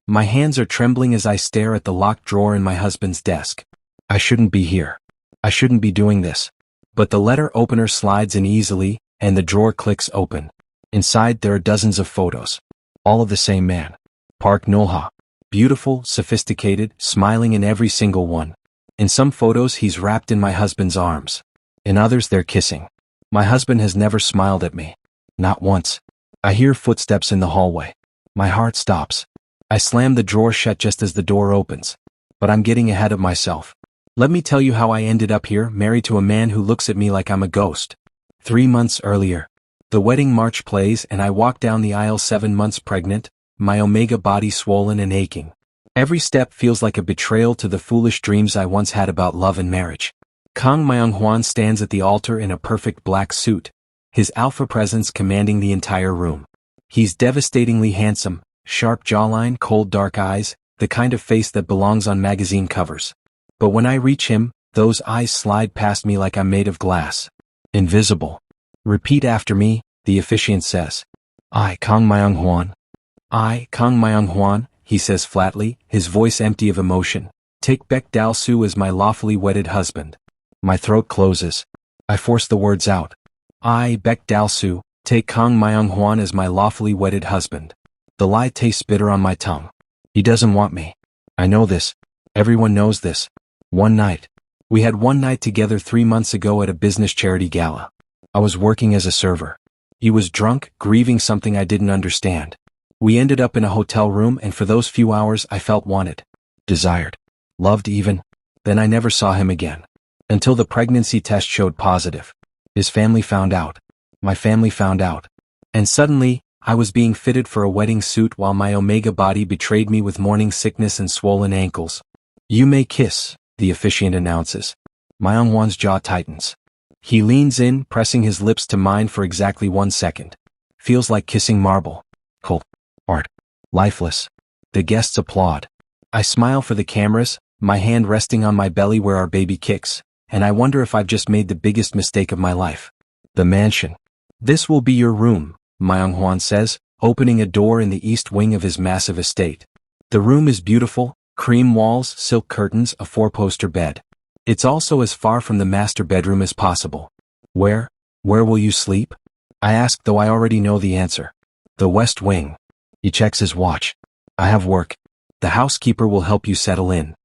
My hands are trembling as I stare at the locked drawer in my husband's desk. I shouldn't be here. I shouldn't be doing this. But the letter opener slides in easily, and the drawer clicks open. Inside there are dozens of photos. All of the same man. Park Neul-ha. Beautiful, sophisticated, smiling in every single one. In some photos he's wrapped in my husband's arms. In others they're kissing. My husband has never smiled at me. Not once. I hear footsteps in the hallway. My heart stops. I slam the drawer shut just as the door opens. But I'm getting ahead of myself. Let me tell you how I ended up here, married to a man who looks at me like I'm a ghost. 3 months earlier. The wedding march plays and I walk down the aisle 7 months pregnant, my omega body swollen and aching. Every step feels like a betrayal to the foolish dreams I once had about love and marriage. Kang Myeong-hwan stands at the altar in a perfect black suit, his alpha presence commanding the entire room. He's devastatingly handsome, sharp jawline, cold dark eyes, the kind of face that belongs on magazine covers. But when I reach him, those eyes slide past me like I'm made of glass. Invisible. Repeat after me, the officiant says. I, Kang Myeong-hwan. I, Kang Myeong-hwan, he says flatly, his voice empty of emotion. Take Baek Dal-su as my lawfully wedded husband. My throat closes. I force the words out. I, Baek Dal-su, take Kang Myeong-hwan as my lawfully wedded husband. The lie tastes bitter on my tongue. He doesn't want me. I know this. Everyone knows this. One night. We had one night together 3 months ago at a business charity gala. I was working as a server. He was drunk, grieving something I didn't understand. We ended up in a hotel room and for those few hours I felt wanted, desired, loved even. Then I never saw him again. Until the pregnancy test showed positive. His family found out. My family found out. And suddenly, I was being fitted for a wedding suit while my omega body betrayed me with morning sickness and swollen ankles. You may kiss, the officiant announces. Myeong-hwan's jaw tightens. He leans in, pressing his lips to mine for exactly 1 second. Feels like kissing marble. Cold. Hard. Lifeless. The guests applaud. I smile for the cameras, my hand resting on my belly where our baby kicks, and I wonder if I've just made the biggest mistake of my life. The mansion. This will be your room, Myeong-hwan says, opening a door in the east wing of his massive estate. The room is beautiful, cream walls, silk curtains, a 4-poster bed. It's also as far from the master bedroom as possible. Where will you sleep? I ask, though I already know the answer. The west wing. He checks his watch. I have work. The housekeeper will help you settle in.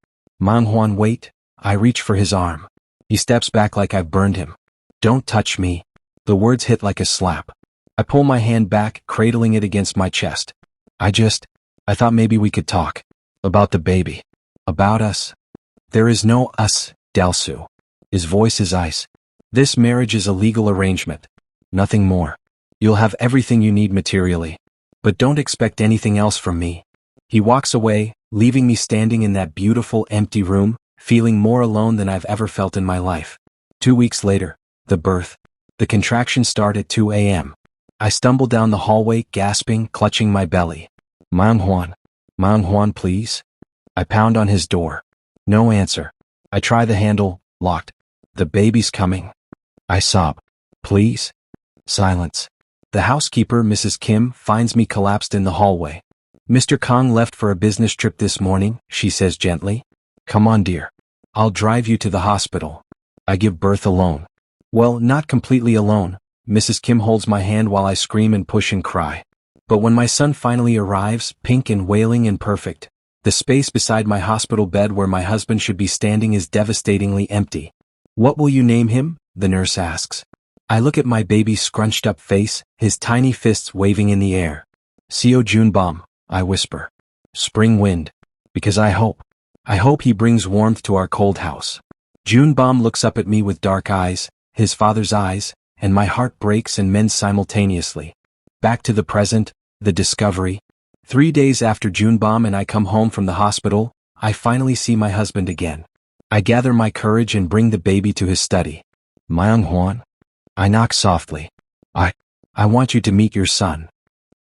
Myeong-hwan, wait. I reach for his arm. He steps back like I've burned him. Don't touch me. The words hit like a slap. I pull my hand back, cradling it against my chest. I thought maybe we could talk. About the baby. About us. There is no us, Dal-su. His voice is ice. This marriage is a legal arrangement. Nothing more. You'll have everything you need materially. But don't expect anything else from me. He walks away, leaving me standing in that beautiful, empty room, feeling more alone than I've ever felt in my life. 2 weeks later, the birth. The contractions start at 2 a.m. I stumble down the hallway, gasping, clutching my belly. Myeong-hwan. Myeong-hwan, please? I pound on his door. No answer. I try the handle, locked. The baby's coming. I sob. Please? Silence. The housekeeper, Mrs. Kim, finds me collapsed in the hallway. Mr. Kang left for a business trip this morning, she says gently. Come on, dear. I'll drive you to the hospital. I give birth alone. Well, not completely alone. Mrs. Kim holds my hand while I scream and push and cry. But when my son finally arrives, pink and wailing and perfect, the space beside my hospital bed where my husband should be standing is devastatingly empty. What will you name him? The nurse asks. I look at my baby's scrunched up face, his tiny fists waving in the air. CEO Jun-bom, I whisper. Spring wind. Because I hope he brings warmth to our cold house. Jun-bom looks up at me with dark eyes, his father's eyes, and my heart breaks and mends simultaneously. Back to the present, the discovery. 3 days after Jun-bom and I come home from the hospital, I finally see my husband again. I gather my courage and bring the baby to his study. Myeong-hwan. I knock softly. I want you to meet your son.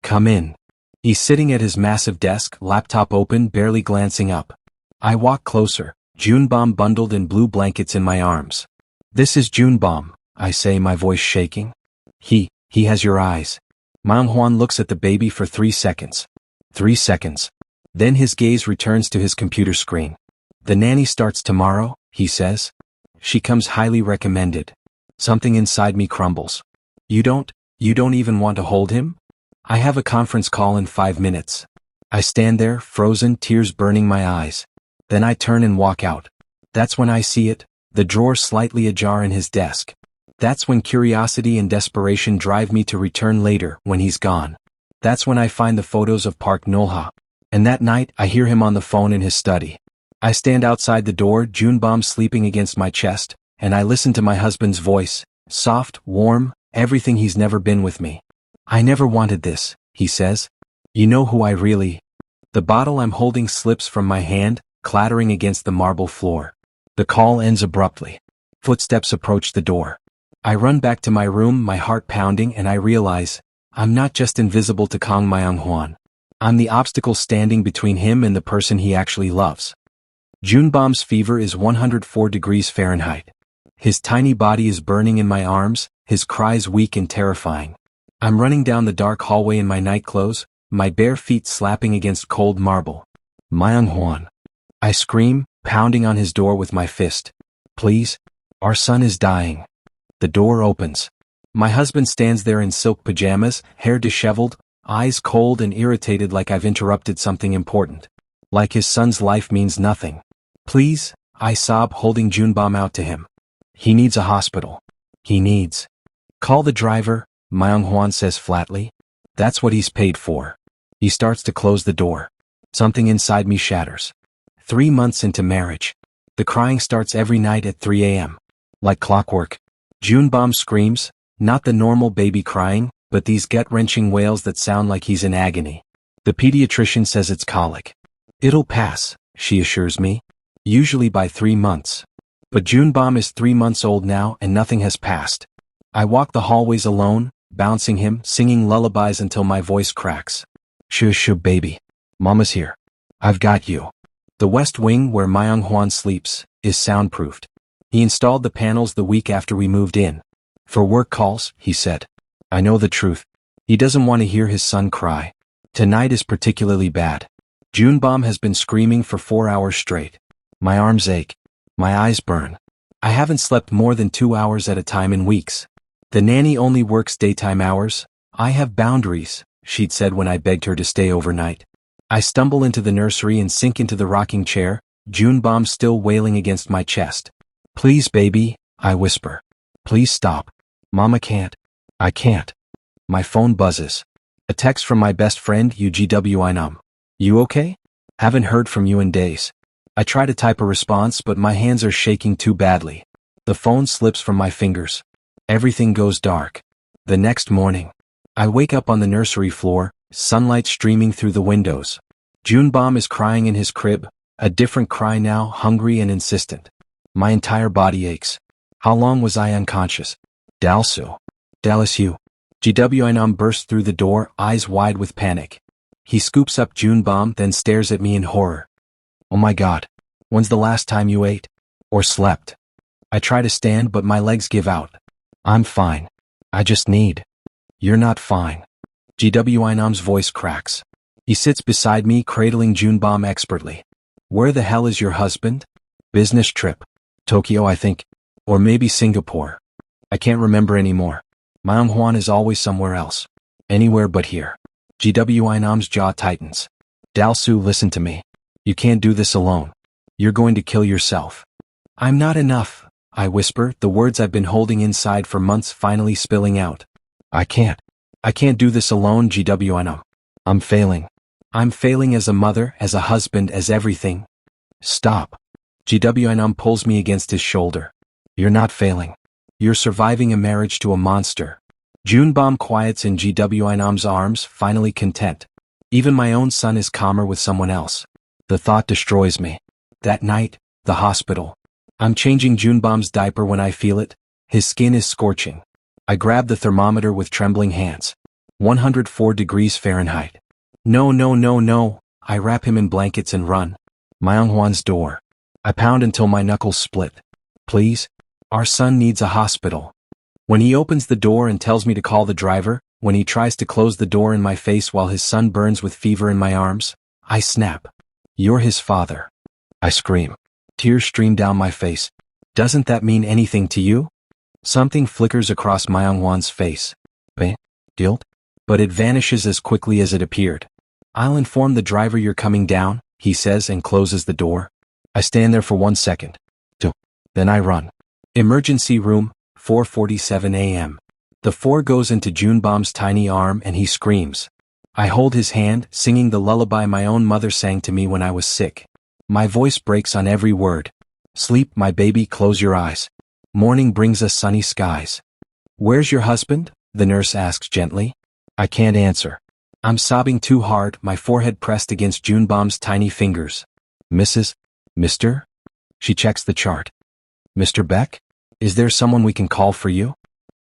Come in. He's sitting at his massive desk, laptop open, barely glancing up. I walk closer, Jun-bom bundled in blue blankets in my arms. This is Jun-bom, I say, my voice shaking. He has your eyes. Myeong-hwan looks at the baby for 3 seconds. 3 seconds. Then his gaze returns to his computer screen. The nanny starts tomorrow, he says. She comes highly recommended. Something inside me crumbles. You don't even want to hold him? I have a conference call in 5 minutes. I stand there, frozen, tears burning my eyes. Then I turn and walk out. That's when I see it, the drawer slightly ajar in his desk. That's when curiosity and desperation drive me to return later, when he's gone. That's when I find the photos of Park Neul-ha. And that night, I hear him on the phone in his study. I stand outside the door, Jun-bom sleeping against my chest, and I listen to my husband's voice, soft, warm, everything he's never been with me. I never wanted this, he says. You know who I really... The bottle I'm holding slips from my hand, clattering against the marble floor. The call ends abruptly. Footsteps approach the door. I run back to my room, my heart pounding, and I realize, I'm not just invisible to Kang Myeong-hwan. I'm the obstacle standing between him and the person he actually loves. Jun-bom's fever is 104 degrees Fahrenheit. His tiny body is burning in my arms, his cries weak and terrifying. I'm running down the dark hallway in my nightclothes, my bare feet slapping against cold marble. Myeong-hwan. I scream, pounding on his door with my fist. Please, our son is dying. The door opens. My husband stands there in silk pajamas, hair disheveled, eyes cold and irritated like I've interrupted something important. Like his son's life means nothing. Please, I sob, holding Jun-bom out to him. He needs a hospital. He needs. Call the driver, Myeong-hwan says flatly. That's what he's paid for. He starts to close the door. Something inside me shatters. 3 months into marriage. The crying starts every night at 3 a.m. Like clockwork. Jun-bom screams, not the normal baby crying, but these gut-wrenching wails that sound like he's in agony. The pediatrician says it's colic. It'll pass, she assures me. Usually by 3 months. But Jun-bom is 3 months old now and nothing has passed. I walk the hallways alone, bouncing him, singing lullabies until my voice cracks. Shush, baby. Mama's here. I've got you. The West Wing, where Myeong-hwan sleeps, is soundproofed. He installed the panels the week after we moved in. For work calls, he said. I know the truth. He doesn't want to hear his son cry. Tonight is particularly bad. Jun-bom has been screaming for 4 hours straight. My arms ache. My eyes burn. I haven't slept more than 2 hours at a time in weeks. The nanny only works daytime hours. I have boundaries, she'd said when I begged her to stay overnight. I stumble into the nursery and sink into the rocking chair, Jun-bom still wailing against my chest. Please, baby, I whisper. Please stop. Mama can't. I can't. My phone buzzes. A text from my best friend, UGWINUM. You okay? Haven't heard from you in days. I try to type a response, but my hands are shaking too badly. The phone slips from my fingers. Everything goes dark. The next morning, I wake up on the nursery floor, sunlight streaming through the windows. Jun-bom is crying in his crib, a different cry now, hungry and insistent. My entire body aches. How long was I unconscious? Dal-su. Dal-su. GWINUM bursts through the door, eyes wide with panic. He scoops up Jun-bom, then stares at me in horror. Oh my God. When's the last time you ate? Or slept? I try to stand, but my legs give out. I'm fine. I just need. You're not fine. GWINUM's voice cracks. He sits beside me, cradling Jun-bom expertly. Where the hell is your husband? Business trip. Tokyo, I think. Or maybe Singapore. I can't remember anymore. Myeong-hwan is always somewhere else. Anywhere but here. GWINUM's jaw tightens. Dal-su, listen to me. You can't do this alone. You're going to kill yourself. I'm not enough, I whisper, the words I've been holding inside for months finally spilling out. I can't do this alone, GWINUM. I'm failing. I'm failing as a mother, as a husband, as everything. Stop. GWINUM pulls me against his shoulder. You're not failing. You're surviving a marriage to a monster. Jun-bom quiets in GWINUM's arms, finally content. Even my own son is calmer with someone else. The thought destroys me. That night, the hospital. I'm changing Jun-bom's diaper when I feel it. His skin is scorching. I grab the thermometer with trembling hands. 104 degrees Fahrenheit. No, no, no, no. I wrap him in blankets and run. Myeong-hwan's door. I pound until my knuckles split. Please? Our son needs a hospital. When he opens the door and tells me to call the driver, when he tries to close the door in my face while his son burns with fever in my arms, I snap. You're his father. I scream. Tears stream down my face. Doesn't that mean anything to you? Something flickers across Myeong-hwan's face. Guilt? But it vanishes as quickly as it appeared. I'll inform the driver you're coming down, he says and closes the door. I stand there for 1 second. 2. Then I run. Emergency room, 4:47 a.m. The 4 goes into Jun-bom's tiny arm and he screams. I hold his hand, singing the lullaby my own mother sang to me when I was sick. My voice breaks on every word. Sleep, my baby, close your eyes. Morning brings us sunny skies. Where's your husband? The nurse asks gently. I can't answer. I'm sobbing too hard, my forehead pressed against Jun-bom's tiny fingers. Mr.? She checks the chart. Mr. Baek? Is there someone we can call for you?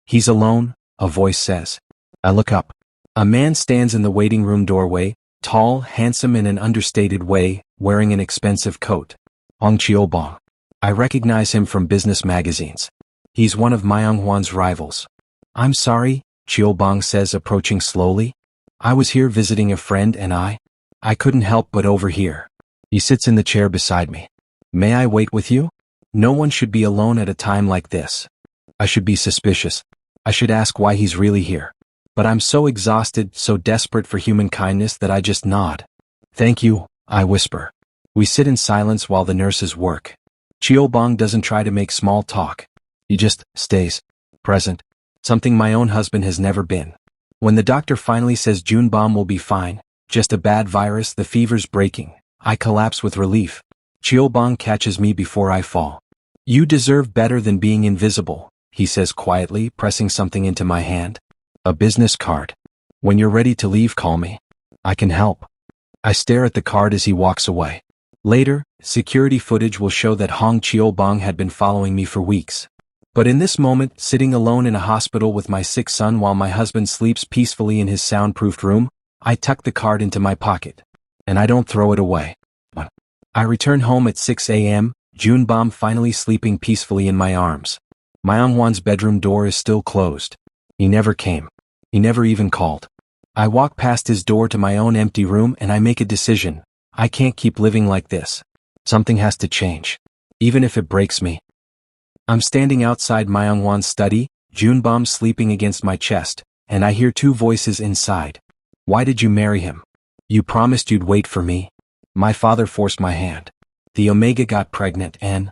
He's alone, a voice says. I look up. A man stands in the waiting room doorway, tall, handsome in an understated way, wearing an expensive coat. Neul-ha. I recognize him from business magazines. He's one of Myeong-hwan's rivals. I'm sorry, Neul-ha says, approaching slowly. I was here visiting a friend and I couldn't help but overhear. He sits in the chair beside me. May I wait with you? No one should be alone at a time like this. I should be suspicious. I should ask why he's really here. But I'm so exhausted, so desperate for human kindness that I just nod. Thank you, I whisper. We sit in silence while the nurses work. Neul-ha doesn't try to make small talk. He just stays present, something my own husband has never been. When the doctor finally says Jun-bom will be fine, just a bad virus, the fever's breaking, I collapse with relief. Neul-ha catches me before I fall. You deserve better than being invisible, he says quietly, pressing something into my hand. A business card. When you're ready to leave, call me. I can help. I stare at the card as he walks away. Later, security footage will show that Neul-ha had been following me for weeks. But in this moment, sitting alone in a hospital with my sick son while my husband sleeps peacefully in his soundproofed room, I tuck the card into my pocket. And I don't throw it away. I return home at 6 a.m., Jun-bom finally sleeping peacefully in my arms. Myeong-hwan's bedroom door is still closed. He never came. He never even called. I walk past his door to my own empty room and I make a decision. I can't keep living like this. Something has to change. Even if it breaks me. I'm standing outside Myeong-hwan's study, Jun-bom sleeping against my chest, and I hear 2 voices inside. Why did you marry him? You promised you'd wait for me. My father forced my hand. The Omega got pregnant and...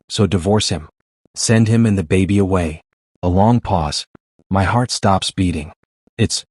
So divorce him. Send him and the baby away. A long pause. My heart stops beating. It's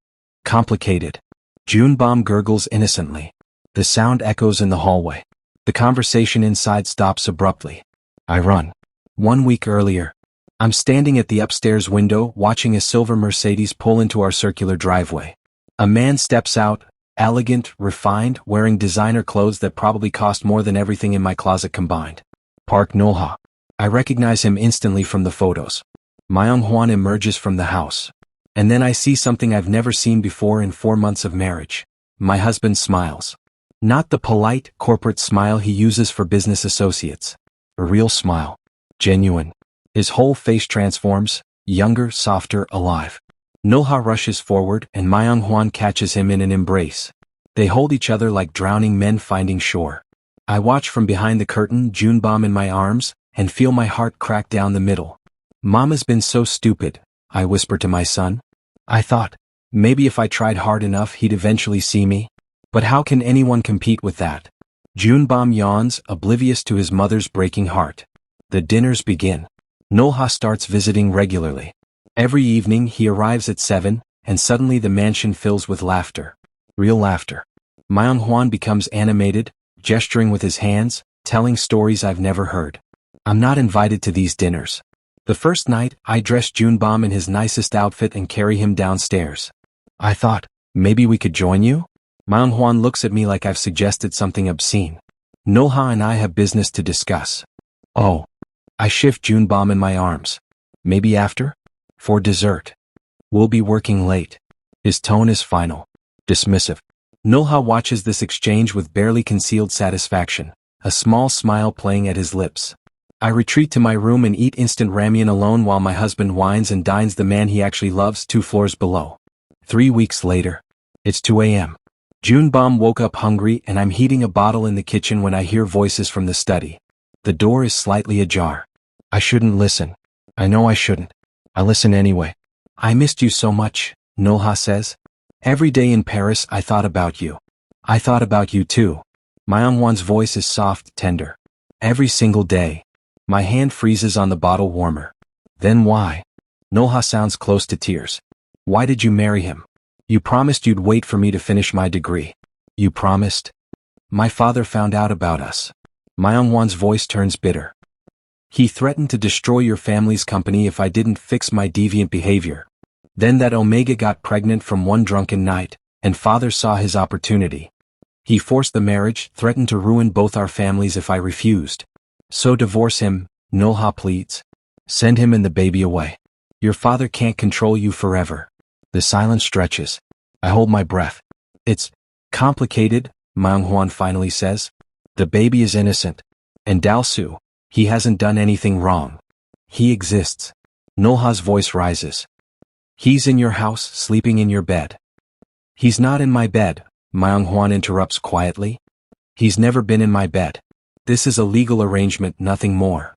complicated. Jun-bom gurgles innocently. The sound echoes in the hallway. The conversation inside stops abruptly. I run. 1 week earlier. I'm standing at the upstairs window watching a silver Mercedes pull into our circular driveway. A man steps out, elegant, refined, wearing designer clothes that probably cost more than everything in my closet combined. Park Neul-ha. I recognize him instantly from the photos. Myeong-hwan emerges from the house. And then I see something I've never seen before in 4 months of marriage. My husband smiles. Not the polite, corporate smile he uses for business associates. A real smile. Genuine. His whole face transforms, younger, softer, alive. Neul-ha rushes forward and Myeong-hwan catches him in an embrace. They hold each other like drowning men finding shore. I watch from behind the curtain, Jun-bom in my arms, and feel my heart crack down the middle. Mama's been so stupid, I whisper to my son. I thought, maybe if I tried hard enough he'd eventually see me. But how can anyone compete with that? Jun-bom yawns, oblivious to his mother's breaking heart. The dinners begin. Neul-ha starts visiting regularly. Every evening he arrives at 7, and suddenly the mansion fills with laughter. Real laughter. Myeong-hwan becomes animated, gesturing with his hands, telling stories I've never heard. I'm not invited to these dinners. The first night, I dress Jun-bom in his nicest outfit and carry him downstairs. I thought, maybe we could join you? Myeong-hwan looks at me like I've suggested something obscene. Neul-ha and I have business to discuss. Oh. I shift Jun-bom in my arms. Maybe after? For dessert. We'll be working late. His tone is final. Dismissive. Neul-ha watches this exchange with barely concealed satisfaction, a small smile playing at his lips. I retreat to my room and eat instant ramyeon alone while my husband wines and dines the man he actually loves 2 floors below. 3 weeks later. It's 2 a.m. Jun-bom woke up hungry and I'm heating a bottle in the kitchen when I hear voices from the study. The door is slightly ajar. I shouldn't listen. I know I shouldn't. I listen anyway. I missed you so much, Neul-ha says. Every day in Paris I thought about you. I thought about you too. Myeong-hwan's voice is soft, tender. Every single day. My hand freezes on the bottle warmer. Then why? Neul-ha sounds close to tears. Why did you marry him? You promised you'd wait for me to finish my degree. You promised? My father found out about us. Myeong-hwan's voice turns bitter. He threatened to destroy your family's company if I didn't fix my deviant behavior. Then that Omega got pregnant from one drunken night, and father saw his opportunity. He forced the marriage, threatened to ruin both our families if I refused. So divorce him, Neul-ha pleads. Send him and the baby away. Your father can't control you forever. The silence stretches. I hold my breath. It's complicated, Myeong-hwan finally says. The baby is innocent. And Dal-su, he hasn't done anything wrong. He exists. Neul-ha's voice rises. He's in your house, sleeping in your bed. He's not in my bed, Myeong-hwan interrupts quietly. He's never been in my bed. This is a legal arrangement, nothing more.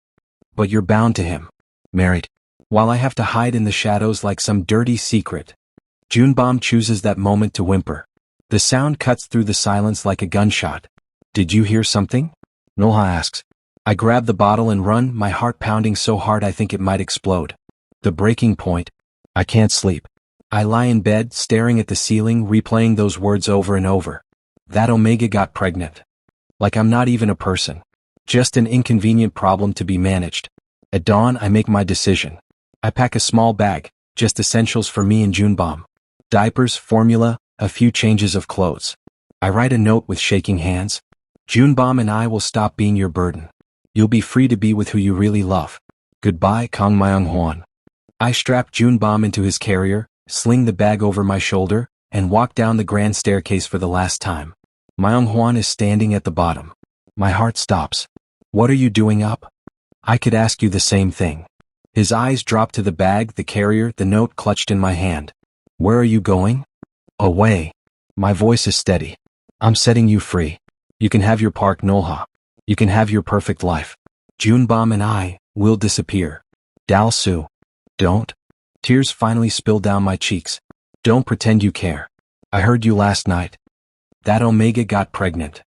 But you're bound to him. Married. While I have to hide in the shadows like some dirty secret. Jun-bom chooses that moment to whimper. The sound cuts through the silence like a gunshot. Did you hear something? Neul-ha asks. I grab the bottle and run, my heart pounding so hard I think it might explode. The breaking point. I can't sleep. I lie in bed, staring at the ceiling, replaying those words over and over. That Omega got pregnant. Like I'm not even a person. Just an inconvenient problem to be managed. At dawn, I make my decision. I pack a small bag, just essentials for me and Jun-bom. Diapers, formula, a few changes of clothes. I write a note with shaking hands. Jun-bom and I will stop being your burden. You'll be free to be with who you really love. Goodbye, Kang Myeong-hwan. I strap Jun-bom into his carrier, sling the bag over my shoulder, and walk down the grand staircase for the last time. Myeong-hwan is standing at the bottom. My heart stops. What are you doing up? I could ask you the same thing. His eyes drop to the bag, the carrier, the note clutched in my hand. Where are you going? Away. My voice is steady. I'm setting you free. You can have your park, Neul-ha. You can have your perfect life. Jun-bom and I will disappear. Dal-su. Don't. Tears finally spill down my cheeks. Don't pretend you care. I heard you last night. That Omega got pregnant.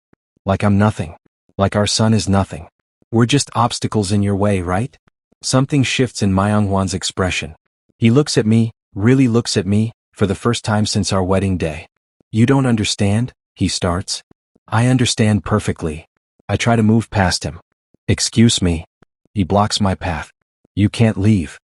Like I'm nothing. Like our son is nothing. We're just obstacles in your way, right? Something shifts in Myeong-hwan's expression. He looks at me, really looks at me, for the first time since our wedding day. You don't understand, he starts. I understand perfectly. I try to move past him. Excuse me. He blocks my path. You can't leave.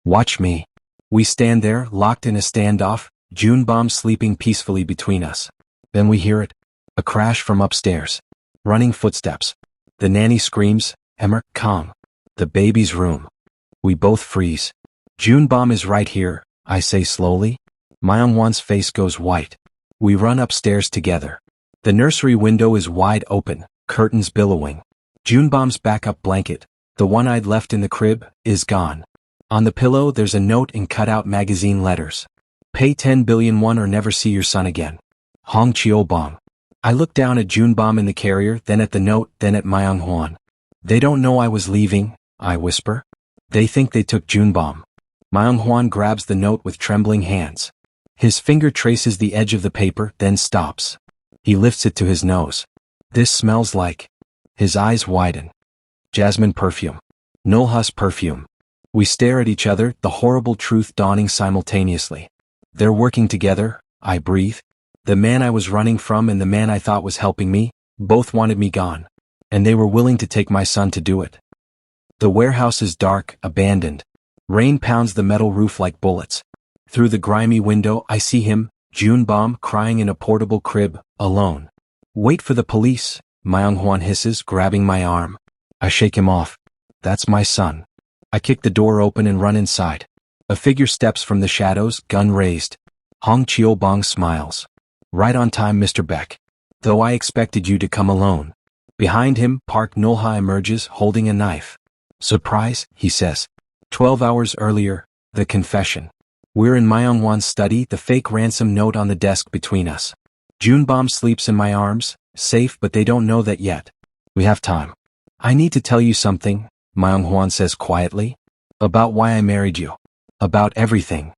Watch me. We stand there, locked in a standoff, Jun-bom sleeping peacefully between us. Then we hear it. A crash from upstairs. Running footsteps. The nanny screams, Kang. The baby's room. We both freeze. Jun-bom is right here, I say slowly. Myeong-hwan's face goes white. We run upstairs together. The nursery window is wide open, curtains billowing. Jun-bom's backup blanket, the one I'd left in the crib, is gone. On the pillow there's a note in cut-out magazine letters. Pay 10 billion won or never see your son again. Hong Chio-bong. I look down at Jun-bom in the carrier, then at the note, then at Myeong-hwan. They don't know I was leaving, I whisper. They think they took Jun-bom. Myeong-hwan grabs the note with trembling hands. His finger traces the edge of the paper, then stops. He lifts it to his nose. This smells like... His eyes widen. Jasmine perfume. Neul-ha's perfume. We stare at each other, the horrible truth dawning simultaneously. They're working together, I breathe. The man I was running from and the man I thought was helping me, both wanted me gone. And they were willing to take my son to do it. The warehouse is dark, abandoned. Rain pounds the metal roof like bullets. Through the grimy window I see him, Jun-bom, crying in a portable crib, alone. Wait for the police, Myeong-hwan hisses, grabbing my arm. I shake him off. That's my son. I kick the door open and run inside. A figure steps from the shadows, gun raised. Hong Chio-bong smiles. Right on time, Mr. Baek. Though I expected you to come alone. Behind him, Park Neul-ha emerges, holding a knife. Surprise, he says. 12 hours earlier, the confession. We're in Myeong-hwan's study, the fake ransom note on the desk between us. Jun-bom sleeps in my arms, safe, but they don't know that yet. We have time. I need to tell you something, Myeong-hwan says quietly. About why I married you. About everything.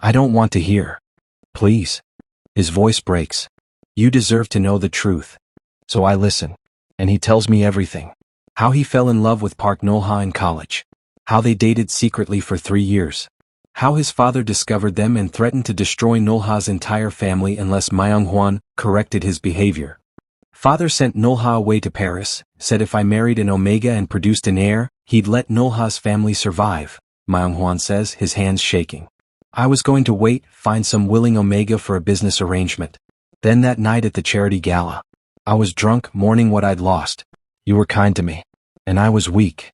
I don't want to hear. Please. His voice breaks. You deserve to know the truth. So I listen. And he tells me everything. How he fell in love with Park Neul-ha in college. How they dated secretly for 3 years. How his father discovered them and threatened to destroy Neul-ha's entire family unless Myeong-hwan corrected his behavior. Father sent Neul-ha away to Paris, said if I married an omega and produced an heir, he'd let Neul-ha's family survive, Myeong-hwan says, his hands shaking. I was going to wait, find some willing omega for a business arrangement. Then that night at the charity gala. I was drunk, mourning what I'd lost. You were kind to me. And I was weak.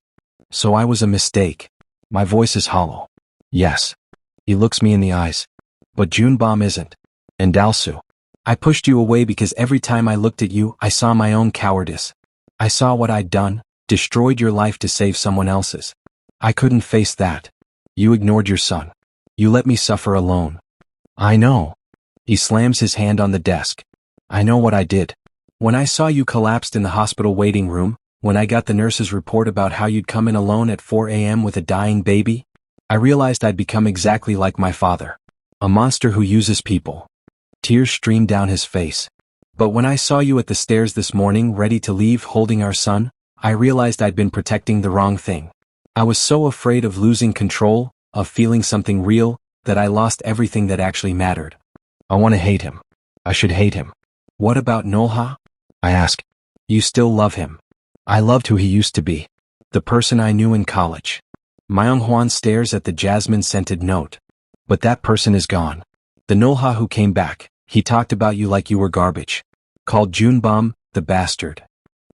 So I was a mistake. My voice is hollow. Yes. He looks me in the eyes. But Jun-bom isn't. And Dal-su. I pushed you away because every time I looked at you, I saw my own cowardice. I saw what I'd done, destroyed your life to save someone else's. I couldn't face that. You ignored your son. You let me suffer alone. I know. He slams his hand on the desk. I know what I did. When I saw you collapsed in the hospital waiting room, when I got the nurse's report about how you'd come in alone at 4 a.m. with a dying baby, I realized I'd become exactly like my father. A monster who uses people. Tears streamed down his face. But when I saw you at the stairs this morning ready to leave holding our son, I realized I'd been protecting the wrong thing. I was so afraid of losing control, of feeling something real, that I lost everything that actually mattered. I want to hate him. I should hate him. What about Neul-ha? I ask. You still love him. I loved who he used to be. The person I knew in college. Myeong-hwan stares at the jasmine-scented note. But that person is gone. The Neul-ha who came back, he talked about you like you were garbage. Called Jun-bom, the bastard.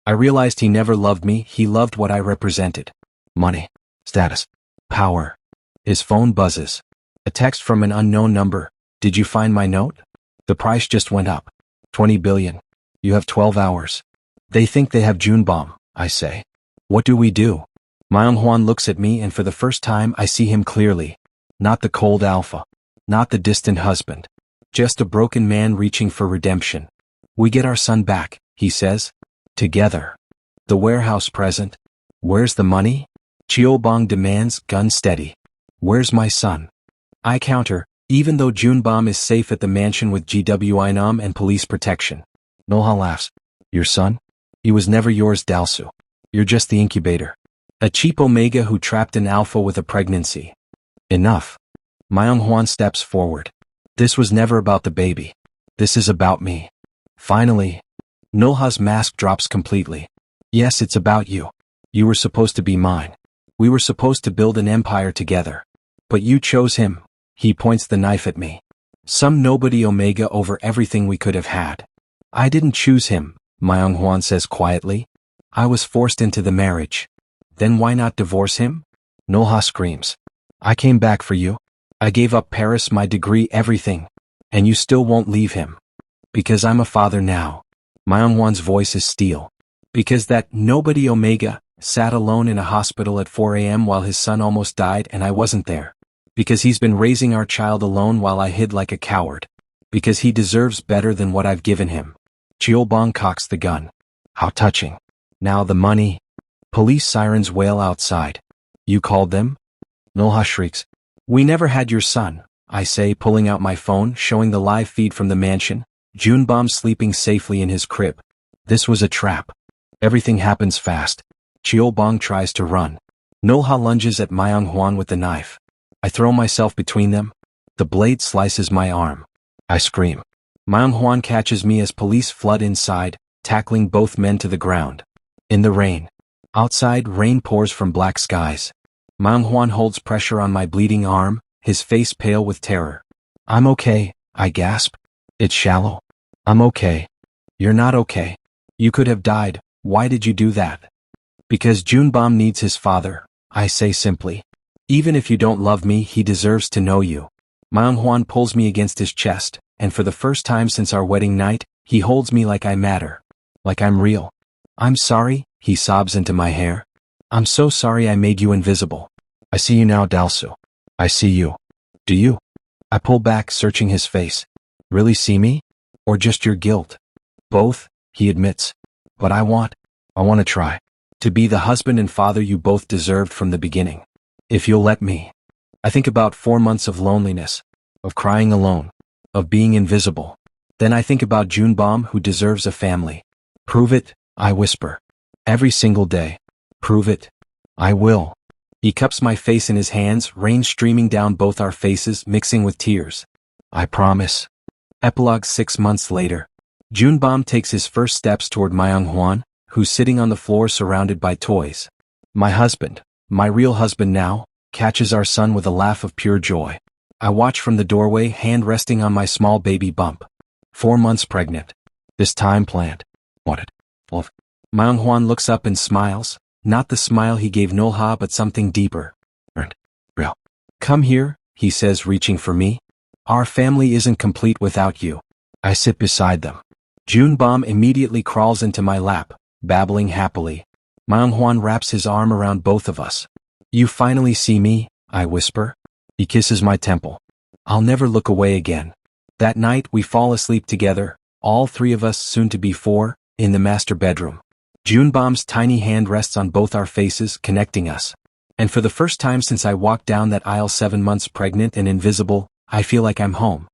I realized he never loved me, he loved what I represented. Money. Status. Power. His phone buzzes. A text from an unknown number. Did you find my note? The price just went up. 20 billion. You have 12 hours. They think they have Jun-bom, I say. What do we do? Myeong-hwan looks at me and for the first time I see him clearly. Not the cold alpha. Not the distant husband. Just a broken man reaching for redemption. We get our son back, he says. Together. The warehouse present. Where's the money? Cheol-bong demands, gun steady. Where's my son? I counter, even though Jun-bom is safe at the mansion with GWI-nam and police protection. Neul-ha laughs. Your son? He was never yours, Dal-su. You're just the incubator. A cheap omega who trapped an alpha with a pregnancy. Enough. Myeong-hwan steps forward. This was never about the baby. This is about me. Finally. Neul-ha's mask drops completely. Yes, it's about you. You were supposed to be mine. We were supposed to build an empire together. But you chose him. He points the knife at me. Some nobody omega over everything we could have had. I didn't choose him, Myeong-hwan says quietly. I was forced into the marriage. Then why not divorce him? Neul-ha screams. I came back for you. I gave up Paris, my degree, everything. And you still won't leave him. Because I'm a father now. Myeong-hwan's voice is steel. Because that nobody omega sat alone in a hospital at 4 a.m. while his son almost died and I wasn't there. Because he's been raising our child alone while I hid like a coward. Because he deserves better than what I've given him. Cheol-bong cocks the gun. How touching. Now the money. Police sirens wail outside. You called them? Neul-ha shrieks. We never had your son, I say, pulling out my phone, showing the live feed from the mansion. Jun-bom sleeping safely in his crib. This was a trap. Everything happens fast. Cheol-bong tries to run. Neul-ha lunges at Myeong-hwan with the knife. I throw myself between them. The blade slices my arm. I scream. Myeong-hwan catches me as police flood inside, tackling both men to the ground. In the rain. Outside, rain pours from black skies. Myeong-hwan holds pressure on my bleeding arm, his face pale with terror. I'm okay, I gasp. It's shallow. I'm okay. You're not okay. You could have died. Why did you do that? Because Jun-bom needs his father, I say simply. Even if you don't love me, he deserves to know you. Myeong-hwan pulls me against his chest, and for the first time since our wedding night, he holds me like I matter. Like I'm real. I'm sorry, he sobs into my hair. I'm so sorry I made you invisible. I see you now, Dal-su. I see you. Do you? I pull back, searching his face. Really see me? Or just your guilt? Both, he admits. But I want to try. To be the husband and father you both deserved from the beginning. If you'll let me. I think about 4 months of loneliness, of crying alone, of being invisible. Then I think about Jun-bom who deserves a family. Prove it, I whisper. Every single day. Prove it. I will. He cups my face in his hands, rain streaming down both our faces, mixing with tears. I promise. Epilogue 6 months later. Jun-bom takes his first steps toward Myeong-hwan, who's sitting on the floor surrounded by toys. My husband, my real husband now, catches our son with a laugh of pure joy. I watch from the doorway, hand resting on my small baby bump. 4 months pregnant. This time planned. What? Myeong-hwan looks up and smiles, not the smile he gave Neul-ha but something deeper. Real. Come here, he says, reaching for me. Our family isn't complete without you. I sit beside them. Jun-bom immediately crawls into my lap, babbling happily. Myeong-hwan wraps his arm around both of us. You finally see me, I whisper. He kisses my temple. I'll never look away again. That night we fall asleep together, all 3 of us, soon to be 4, in the master bedroom. Jun-bom's tiny hand rests on both our faces, connecting us. And for the first time since I walked down that aisle 7 months pregnant and invisible, I feel like I'm home.